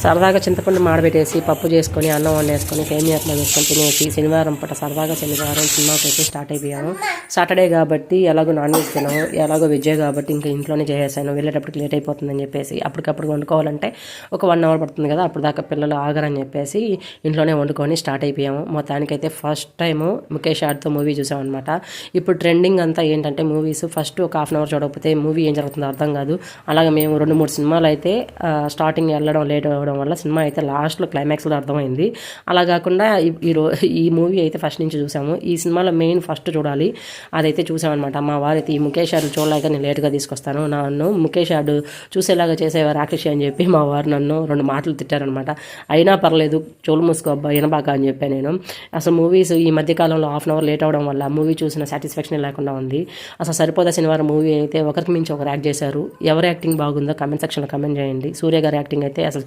సరదాగా చింతపండు మాడబెట్టేసి పప్పు చేసుకొని అన్నం వండేసుకొని సేమియా అట్లా వేసుకొని తినేసి శనివారం పూట సరదాగా శనివారం సినిమాకి అయితే స్టార్ట్ అయిపోయాము. సాటర్డే కాబట్టి ఎలాగో నాన్ వెజ్ తినాము, ఎలాగో వెజ్జే కాబట్టి ఇంకా ఇంట్లోనే చేసేసాను. వెళ్ళేటప్పటికి లేట్ అయిపోతుందని చెప్పేసి అప్పటికప్పుడు వండుకోవాలంటే ఒక 1 అవర్ పడుతుంది కదా, అప్పుడు దాకా పిల్లలు ఆగరని చెప్పేసి ఇంట్లోనే వండుకొని స్టార్ట్ అయిపోయాము. మొత్తానికైతే ఫస్ట్ టైము ముఖేష్ యాడ్తో మూవీ చూసామన్నమాట. ఇప్పుడు ట్రెండింగ్ అంతా ఏంటంటే మూవీస్ ఫస్ట్ ఒక హాఫ్ అన్ అవర్ చూడకపోతే మూవీ ఏం జరుగుతుందో అర్థం కాదు. అలాగే మేము 2-3 సినిమాలు అయితే స్టార్టింగ్ వెళ్ళడం లేట్ అవ్వడం వల్ల సినిమా అయితే లాస్ట్లో క్లైమాక్స్లో అర్థమైంది. అలా కాకుండా ఈ మూవీ అయితే ఫస్ట్ నుంచి చూసాము. ఈ సినిమాలో మెయిన్ ఫస్ట్ చూడాలి, అదైతే చూసామన్నమాట. మా వారైతే ఈ ముఖేష్ యాడ్ చూడలేక నేను లేట్గా తీసుకొస్తాను, నన్ను ముఖేష్ యాడ్ చూసేలాగా చేసేవారు రాక్షసి అని చెప్పి మా వారు నన్ను 2 మాటలు తిట్టారనమాట. అయినా పర్లేదు చోలు మూసుకో అబ్బా వినబాక అని చెప్పాను నేను. అసలు మూవీస్ ఈ మధ్యకాలంలో హాఫ్ అన్ అవర్ లేట్ అవ్వడం వల్ల మూవీ చూసిన సాటిస్ఫాక్షన్ లేకుండా ఉంది. అసలు సరిపోదా శనివారం మూవీ అయితే ఒకరికి మించి ఒకరు యాక్ట్ చేశారు. ఎవరి యాక్టింగ్ బాగుందో కమెంట్ సెక్షన్లో కమెంట్ చేయండి. సూర్య గారి యాక్టింగ్ అయితే అసలు